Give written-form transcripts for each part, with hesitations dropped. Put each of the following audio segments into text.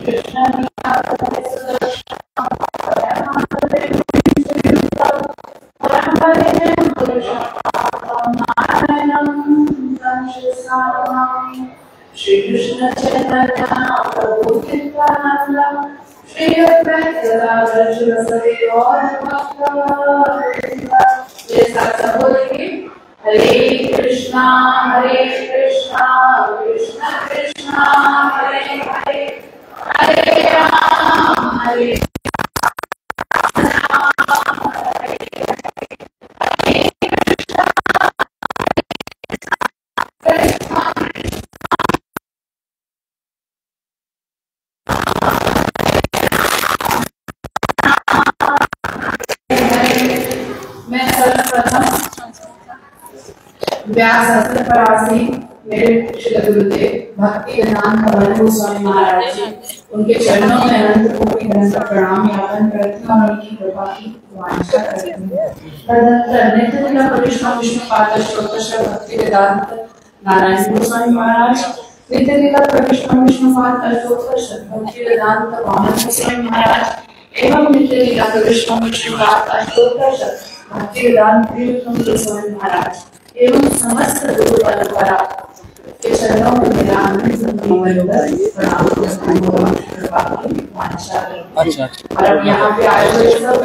श्री कृष्ण चैतन्य प्रभु नित्यानंद श्री अद्वैत गदाधर शिवसदि गौर भक्तवृंद। ये साथ बोलेंगे हरे कृष्णा कृष्ण कृष्ण हरे हरे हरे राम हरे व्यास शास्त्र परासी मेरे श्री गुरुदेव भक्ति वेदांत गोस्वामी महाराज जी, उनके चरणों में अनंत कोटि दंड प्रणाम ज्ञापन करती हूं और उनकी कृपा की वांछा करती हूं। तदनंतर नित्य कृष्ण विष्णु पाद स्तोत्र भक्ति वेदांत नारायण गोस्वामी महाराज, नित्य कृष्ण विष्णु पाद स्तोत्र भक्ति वेदांत वामन गोस्वामी महाराज एवं नित्य कृष्ण विष्णु पाद स्तोत्र भक्ति वेदांत गोस्वामी महाराज एवं समस्त गुरु परंपरा के चरणों में मेरा आनंद प्रणाम और अब यहाँ पे आए हुए सब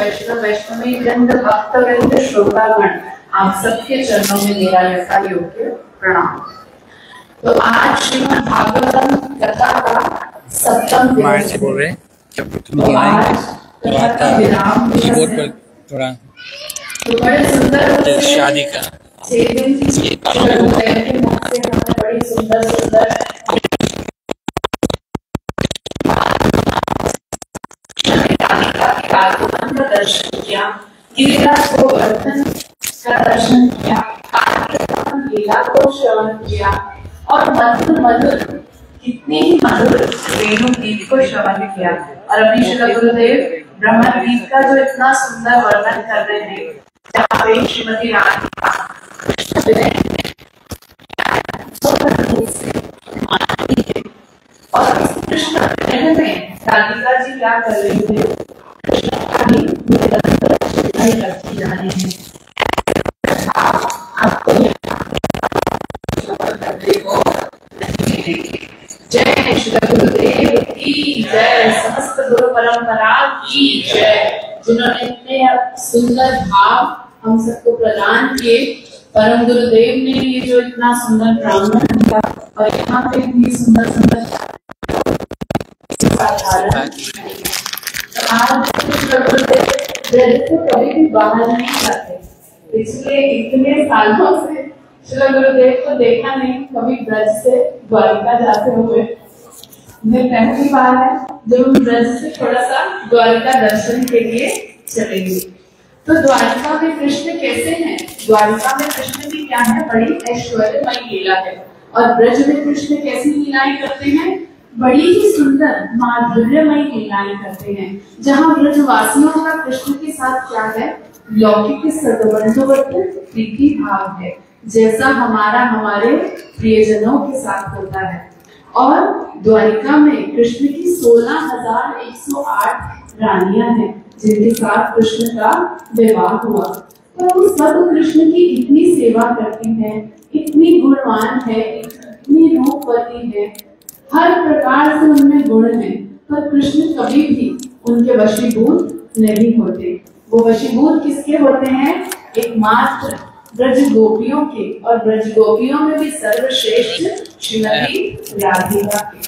वैष्णवी वृंद भक्तवृंद श्रोतागण, आप सबके चरणों में मेरा यथा योग्य प्रणाम। तो आज श्रीमद् भागवतम कथा का सप्तम दिवस है। तो आज तो बड़े सुंदर शादी का बड़ी सुंदर सुंदर दर्शन किया, गिरिराज गोवर्धन का दर्शन किया, लीला को श्रवण किया और मधुर मधुर कितनी ही मधुर वेणु गीत को श्रवण किया। और अभी श्री गुरुदेव ब्रह्म गीत का जो इतना सुंदर वर्णन कर रहे हैं, जहाँ पे श्रीमती रानी और कृष्ण में राधिका जी क्या कर रही थे, करती जा रही है। जय श्री गुरुदेव की जय, समस्त गुरु परंपरा की जय, जिन्होंने इतने सुंदर भाव हम सबको प्रदान किए। परम गुरुदेव ने ये जो इतना सुंदर ब्राह्मण किया और यहाँ पे इतनी सुंदर सुंदर कभी भी बाहर नहीं जाते। पिछले इतने सालों से श्री गुरुदेव को देखा नहीं कभी ब्रज से द्वारिका जाते हुए। ये पहली बार है जब हम ब्रज से थोड़ा सा द्वारिका दर्शन के लिए चलेंगे। तो द्वारिका में कृष्ण कैसे हैं? द्वारिका में कृष्ण की क्या है, बड़ी ऐश्वर्यमय लीला है। और ब्रज में कृष्ण कैसी लीलाएं करते हैं, बड़ी ही सुंदर माधुर्यमय लीलाएं करते हैं। जहाँ ब्रजवासियों का कृष्ण के साथ क्या है, लौकिक सद्बंधुवत प्रीति भाव है, जैसा हमारा हमारे प्रियजनों के साथ होता है। और द्वारिका में कृष्ण की 16,108 रानियां हैं जिनके साथ कृष्ण का विवाह हुआ। तो वो सब कृष्ण की इतनी सेवा करती हैं, इतनी गुणवान है, इतनी रूपवती है, हर प्रकार से उनमें गुण है, पर कृष्ण कभी भी उनके वशीभूत नहीं होते। वो वशीभूत किसके होते हैं? एकमात्र ब्रज गोपियों के, और ब्रज गोपियों में भी सर्वश्रेष्ठ श्रीमती राधिका के।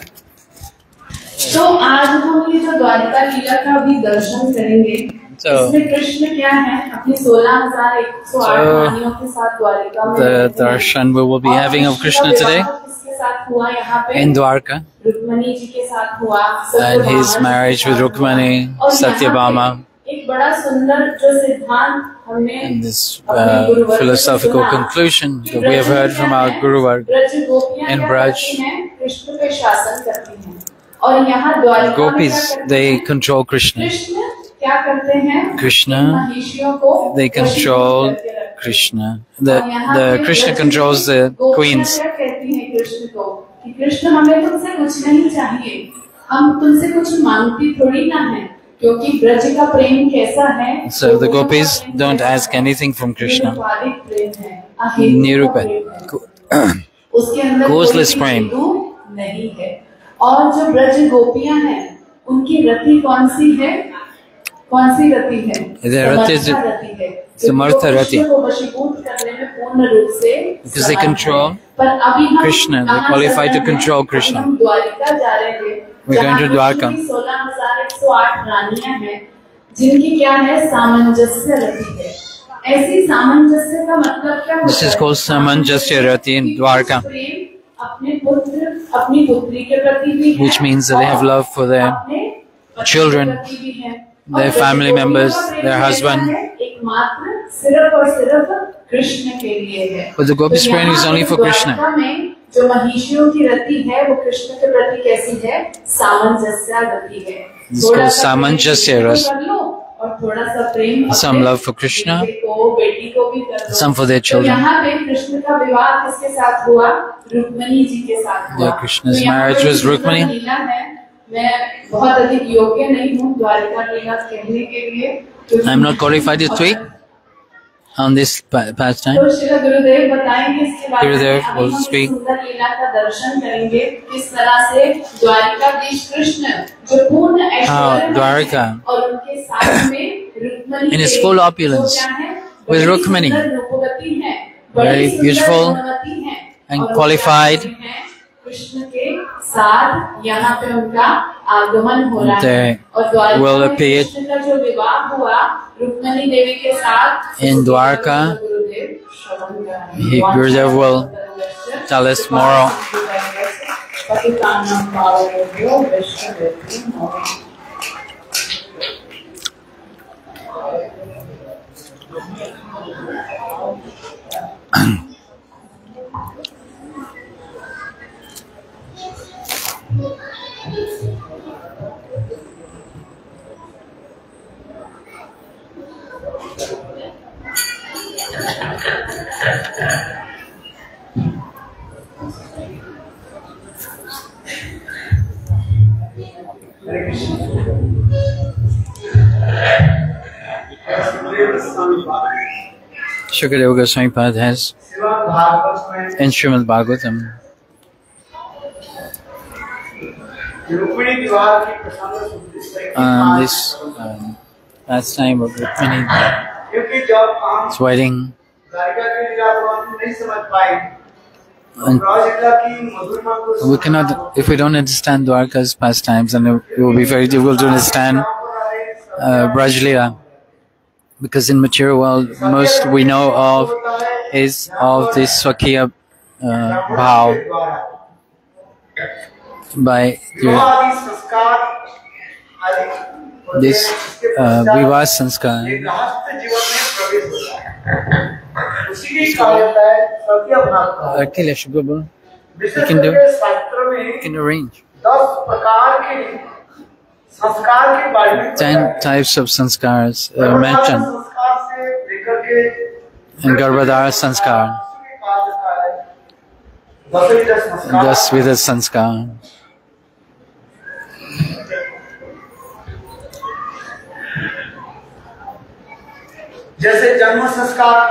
तो आज हम ये जो द्वारिका लीला का भी दर्शन करेंगे। इसमें कृष्ण क्या है, अपनी 16,108 रानियों के साथ द्वारिका में। The darshan we will be having of Krishna today किसके साथ हुआ यहाँ पे? in Dwarka, रुक्मणी जी के साथ हुआ, and his marriage with Rukmani, Satyabhama, एक बड़ा सुंदर जो सिद्धांत हमने and this philosophical conclusion that we have heard from our Guru in Braj. Krishna पे शासन करती हैं और यहाँ Dwarika Gopis, they control Krishna. क्या करते हैं? Krishna, they control Krishna. The Krishna controls the queens. कहती हैं कृष्ण को कि कृष्ण हमें तुमसे कुछ नहीं चाहिए, हम तुमसे कुछ मांगती थोड़ी ना है, क्योंकि ब्रज का प्रेम कैसा है। So the gopis don't ask anything from Krishna. Nirupa. उसके अंदर Causeless prem. नहीं है। और जो ब्रज गोपियां हैं, उनकी रति कौन सी है? कौन सी रति है? रति है। Samartha Rati. को वशीभूत करने में पूर्ण रूप से Because they control पर अभी हम Krishna. They qualify to control Krishna. हम द्वारिका जा रहे थे। We're going to Dwarka. 16,108 रानियां हैं, जिनकी क्या है? सामंजस्य रति है। ऐसी सामंजस्य का मतलब क्या होता है? This is called Samanjasya Rati in Dwarka. अपने पुत्र, अपनी पुत्री के प्रति भी है, Which means that they have love for their children, their family members, their husband. एकमात्र सिर्फ और सिर्फ कृष्ण के लिए है। But the Gopi's praying is only for Krishna. जो महिषियों की रति है, वो कृष्ण के प्रति कैसी है? सामंजस्य रति है। It's called Samanjasya Rati. और थोड़ा सा प्रेम, Some love for Krishna, बेटी को भी कर दो। some for their तो children. यहाँ पे कृष्ण का विवाह किसके साथ हुआ? रुक्मिणी जी के साथ हुआ। Yeah, Krishna's marriage was Rukmini. मैं बहुत अधिक योग्य नहीं हूँ द्वारिका लीला कहने के लिए। I'm not qualified to speak on this pastime. तो श्री गुरुदेव बताएंगे इसके बारे में। Gurudev will speak. सुंदर लीला का दर्शन करेंगे, किस तरह से द्वारिकाधीश कृष्ण जो पूर्ण ऐश्वर्य Dwarka, और उनके साथ में Rukmini in his full opulence, with Rukmini, very beautiful and qualified. Krishna के साथ यहाँ पे उनका आगमन हो रहा है और द्वारिका कृष्ण का जो विवाह हुआ रुक्मिणी देवी के साथ in Dwarka. Gurudev will tell us tomorrow. Shukadeva Goswami Pad has in Srimad Bhagavatam this pastime of Rukmini's wedding. And we cannot, if we don't understand Dwarka's pastimes, then it will be very difficult to understand Braj Leela. Because in material world, most we know of is of this Swakiya bhav by this Vivah Sanskar. You can arrange 10 types of sanskars mentioned in Garbhadhara Sanskar, thus with a sanskar.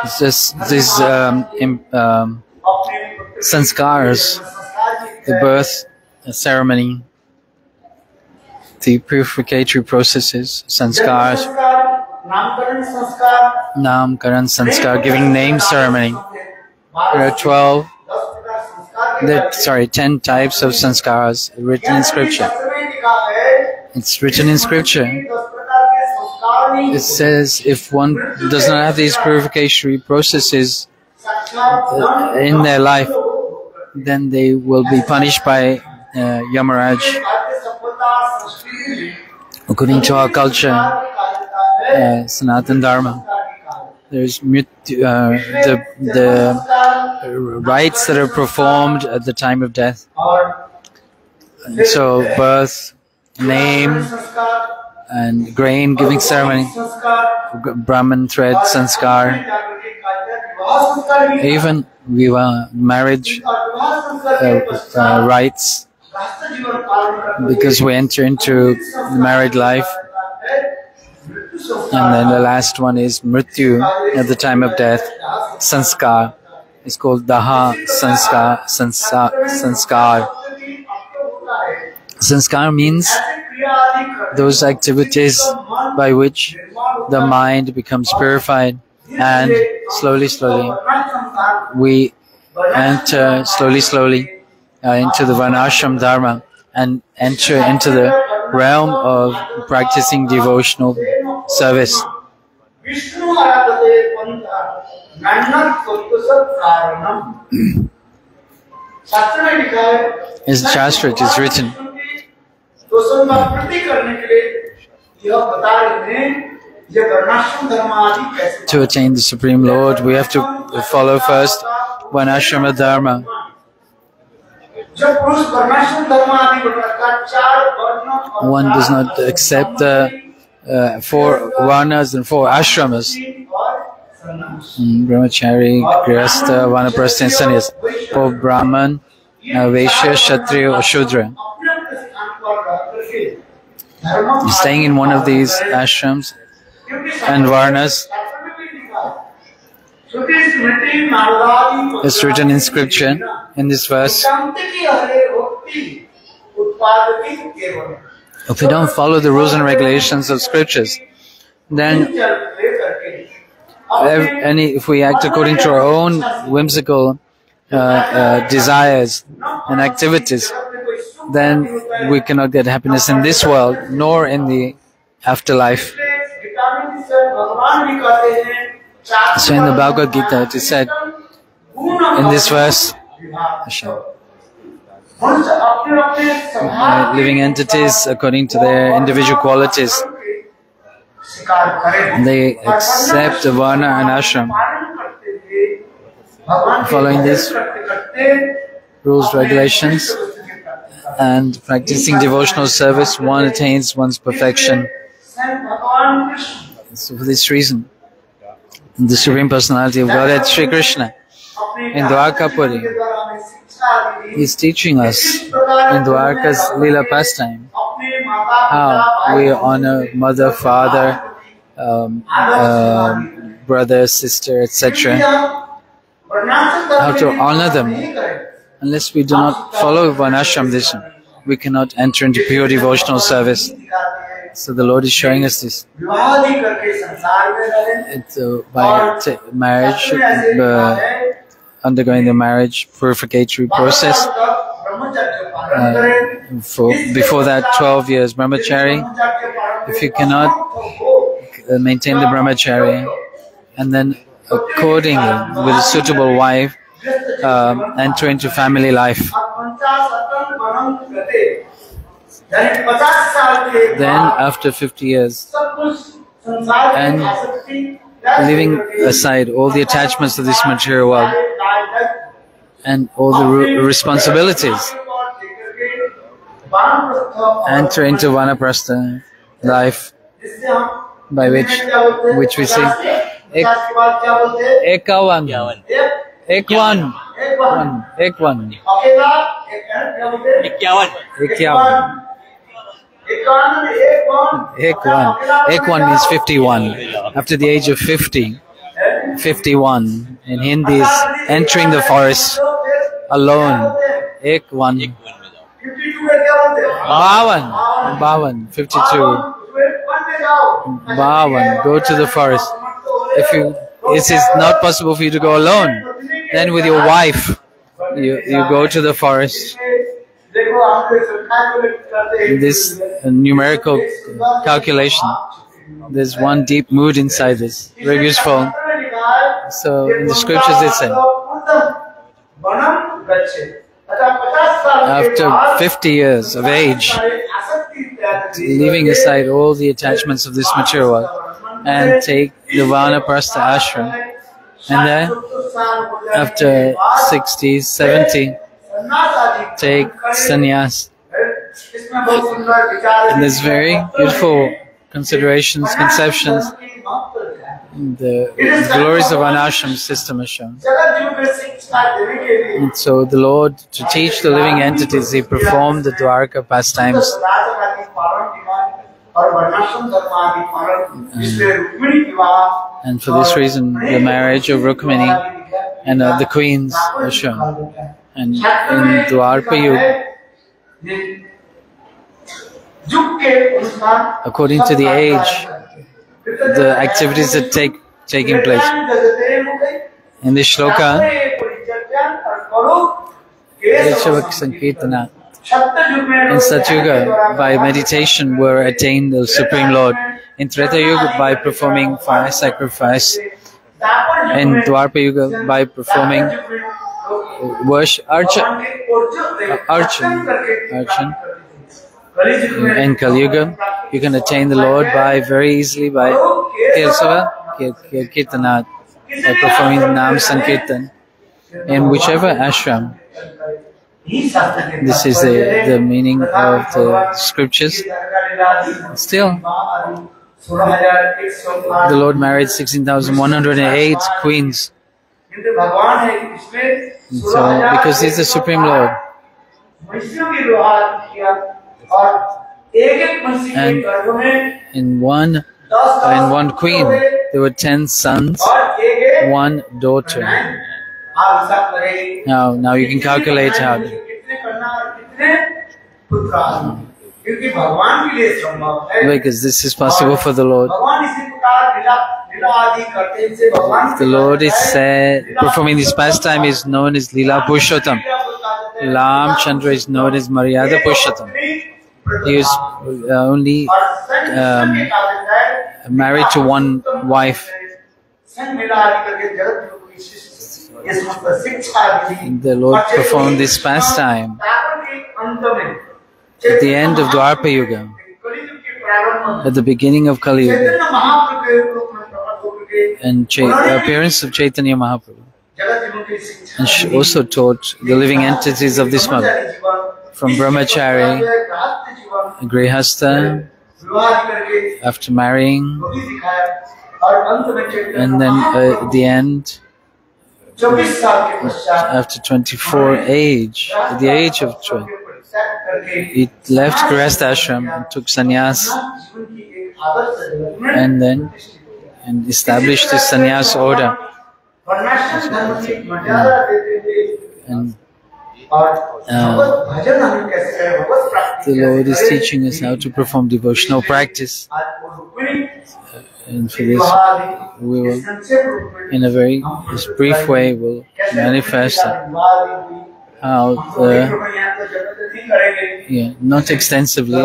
It's just these sanskars, the birth ceremony, the purificatory processes, sanskars, namkaran sanskar, giving name ceremony. There are 10 types of sanskars written in scripture. It's written in scripture. It says if one does not have these purificatory processes in their life, then they will be punished by Yamaraj. According to our culture, Sanatana Dharma, there's the rites that are performed at the time of death. So birth, name, and grain giving ceremony, Brahman thread sanskar, even viva marriage rites because we enter into the married life. And then the last one is mrityu, at the time of death. Sanskar is called daha sanskar. Sanskar means those activities by which the mind becomes purified, and slowly we enter slowly into the varnashram dharma and enter into the realm of practicing devotional service. In Shastra it is written, to attain the Supreme Lord, we have to follow first Varnashrama Dharma. One does not accept the 4 Varnas and 4 Ashramas. Brahmachari, Grihastha, Vanaprastha and Sannyas. For Brahman, Vaishya, Kshatriya or Shudra. Staying in one of these ashrams and Varnas is written in scripture in this verse. If we don't follow the rules and regulations of scriptures, then if we act according to our own whimsical desires and activities, then we cannot get happiness in this world nor in the afterlife. So in the Bhagavad Gita it is said in this verse, living entities according to their individual qualities, they accept the Varna and Ashram. Following these rules, regulations and practicing devotional service, one attains one's perfection. So for this reason, the Supreme Personality of Godhead, Sri Krishna, in Dwarkapuri, He is teaching us in Dwarka's Leela pastime how we honor mother, father, brother, sister, etc. How to honor them. Unless we do not follow Varnashram Disham, we cannot enter into pure devotional service. So the Lord is showing us this. By marriage, undergoing the marriage purificatory process. Before that, 12 years brahmachari. If you cannot maintain the brahmachari, and then accordingly, with a suitable wife, enter into family life. Then after 50 years, and leaving aside all the attachments to this material world and all the responsibilities, enter into Vanaprastha life, by which we say Ekavan. Ekwan. Ekwan means 51. After the age of 50, 51 in Hindi is entering the forest alone. Ekwan. Bavan, 52. Bavan, go to the forest. If it is not possible for you to go alone, then with your wife, you go to the forest. In this numerical calculation, there's one deep mood inside this, very beautiful. So in the scriptures it said, after 50 years of age, leaving aside all the attachments of this material world, and take the Vanaprastha ashram, and then after 60, 70, take sannyas. And there's very beautiful conceptions the glories of an ashram system is shown. And so the Lord, to teach the living entities, He performed the Dwarka pastimes. And for this reason, the marriage of Rukmini and of the queens are shown. And in Dwarpa Yuga, according to the age, the activities that taking place. In the shloka, Keshavak Sankirtana, in Satyuga, by meditation were attained the Supreme Lord. In Treta Yuga, by performing fire sacrifice. In Dwarpa Yuga, by performing worship, archan. In Kali Yuga, you can attain the Lord by very easily by Kirtanat, by performing Nam Sankirtan. In whichever ashram, this is the meaning of the scriptures. Still, the Lord married 16,108 queens. And so, because He is the Supreme Lord. And in one queen, there were 10 sons, 1 daughter. Now you can calculate how. Because this is possible for the Lord. The Lord is performing this pastime is known as Leela Purushottam. Ram Chandra is known as Maryada Purushottam. He was only married to one wife. The Lord performed this pastime at the end of Dwarpa Yuga, at the beginning of Kali Yuga, and the appearance of Chaitanya Mahaprabhu. And she also taught the living entities of this mother, from Brahmachari, Grihastha, after marrying, and then at the end, after 24 age, at the age of 12, he left Grihastha ashram and took sannyas, and then established the sannyas order. And the Lord is teaching us how to perform devotional practice. And for this, we will, in a very brief way, will manifest how, not extensively.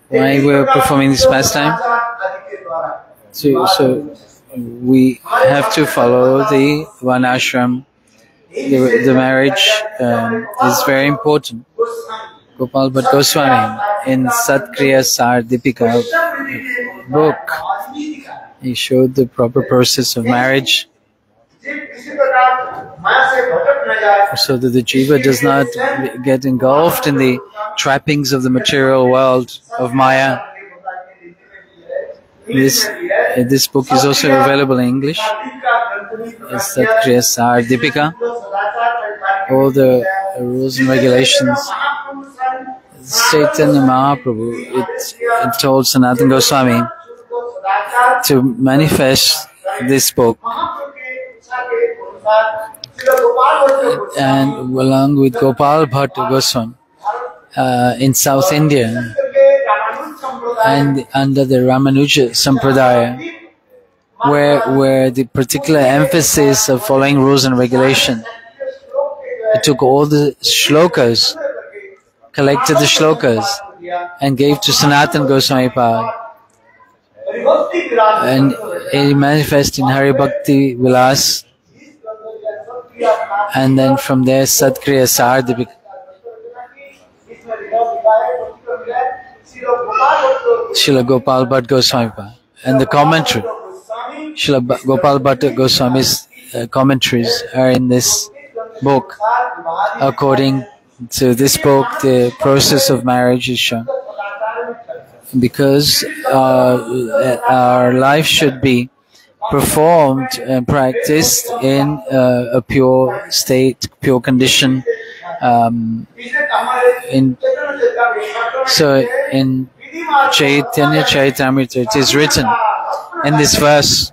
Why we are performing this pastime? So we have to follow the Varnashram. The marriage is very important. Gopal Bhatt Goswami, in Satkriya Sar Deepika book, he showed the proper process of marriage, so that the jiva does not get engulfed in the trappings of the material world of Maya. This book is also available in English. It's Satkriya Sar Deepika. All the rules and regulations. Chaitanya Mahaprabhu, it told Sanatana Goswami to manifest this book. And along with Gopal Bhatt Goswami in South India, and under the Ramanuja Sampradaya, where the particular emphasis of following rules and regulation, it took all the shlokas, collected the shlokas, and gave to Sanatana Goswami Pad, and it manifests in Hari Bhakti Vilas. And then from there, Satkriya Sar Deepika. Srila Gopal Bhatt Goswami, and the commentary. Srila Gopal Bhatt Goswami's commentaries are in this book. According to this book, the process of marriage is shown. Because our life should be performed and practiced in a pure state, pure condition. So in Chaitanya Charitamrita, it is written in this verse,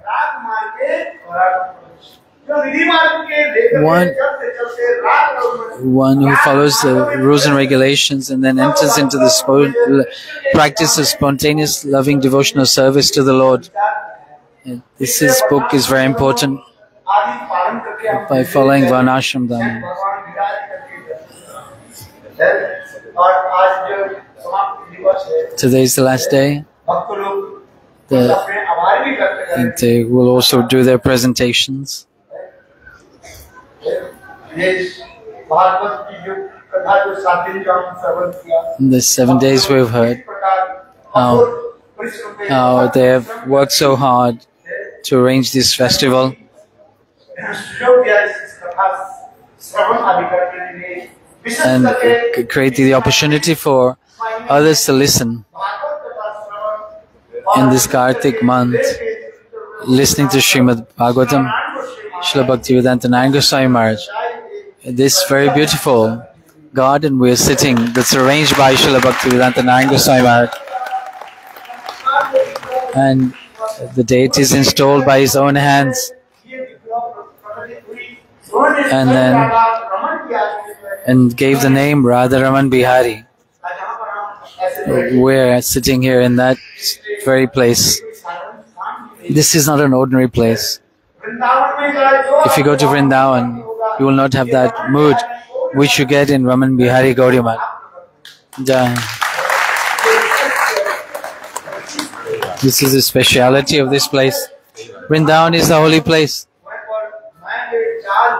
one who follows the rules and regulations and then enters into the practice of spontaneous loving devotional service to the Lord. This book is very important by following Varnashram Dharma. Today is the last day. They will also do their presentations. In the 7 days we've heard how they have worked so hard to arrange this festival and create the opportunity for others to listen in this Kartik month, listening to Srimad Bhagavatam, Srila Bhaktivedanta Narayan Goswami Maharaj. This very beautiful garden we are sitting, that's arranged by Srila Bhaktivedanta Narayan Goswami Maharaj. And the deity is installed by his own hands. And gave the name Radha Raman Bihari. We're sitting here in that very place. This is not an ordinary place. If you go to Vrindavan, you will not have that mood which you get in Raman Bihari Gauriya Math. This is the speciality of this place. Vrindavan is the holy place,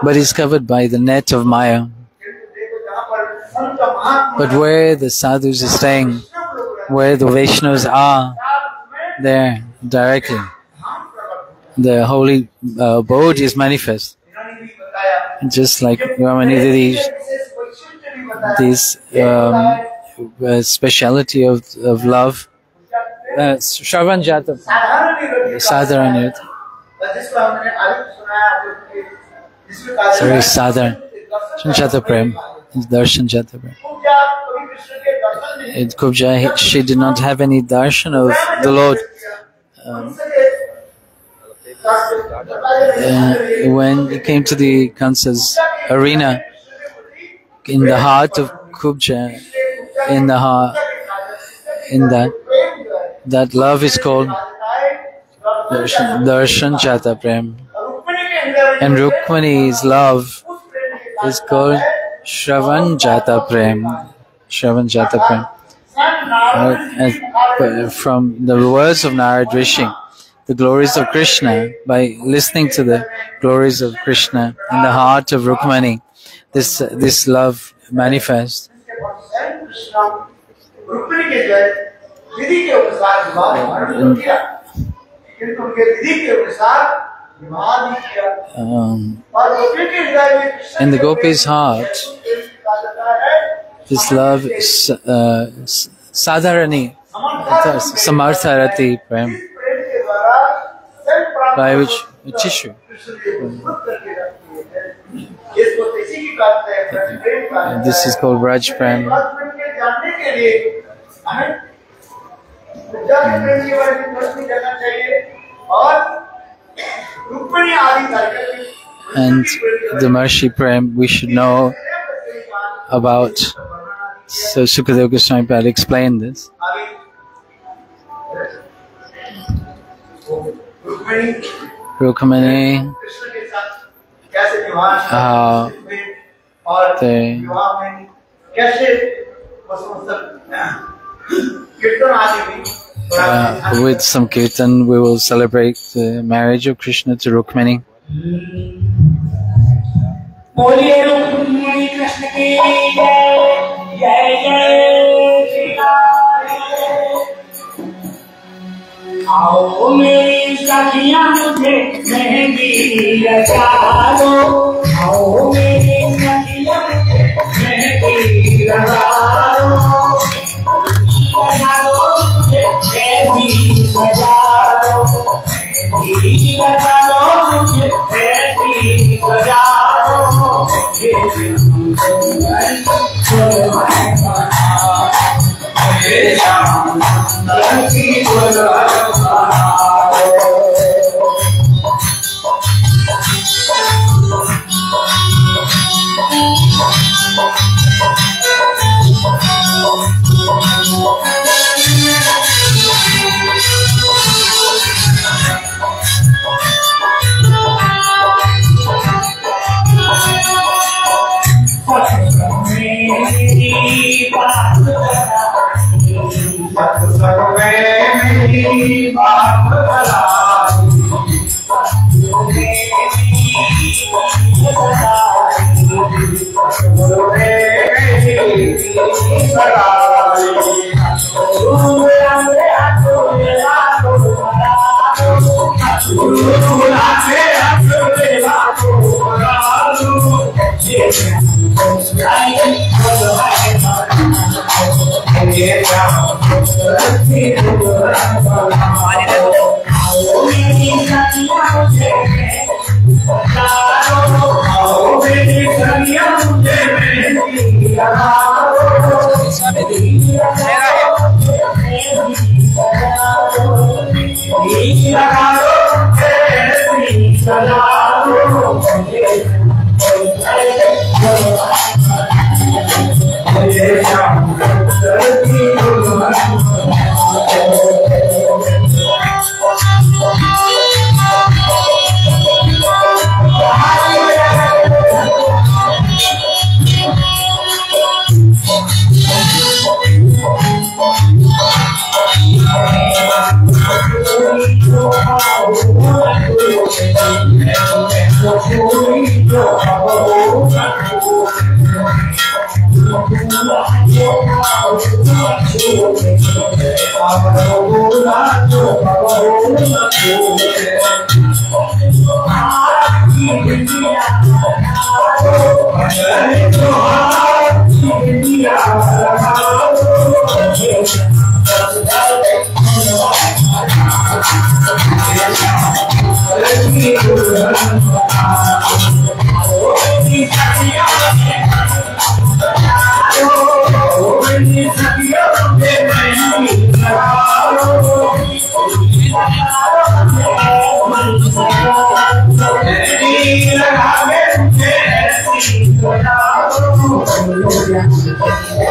but it's covered by the net of Maya. But where the sadhus are staying, where the Vaishnavas are, there directly, the holy abode is manifest. Just like Ramani Didi, this speciality of love. Shravan Jata, Sadharan. Sorry, Sadharan Jata Prem, Darshan Jata Prem. In Kubja, she did not have any darshan of the Lord. When it came to the Kansa's arena, in the heart of Kubja, that love is called Darshan Jata Prem. And Rukmani's love is called Shravan Jata Prem. Shravan Jata Prem. From the words of Narad Rishi, the glories of Krishna, by listening to the glories of Krishna in the heart of Rukmani, this love manifests. In the Gopi's heart, this love is Sadharani, Samartharati Prem, by which tissue. This is called Raj Prem. And the Marshi Prem we should know about. So Sukadeva Goswami Pad explained this. Rukmani, with some kirtan we will celebrate the marriage of Krishna to Rukmani. आओ मेरी सखियां मुझे मेहंदी लगा दो, आओ मेरी सखियां मुझे मेहंदी लगा दो, लगा दो मुझे मेहंदी लगा दो, मेहंदी लगा दो मुझे मेहंदी लगा दो,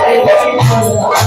Thank you.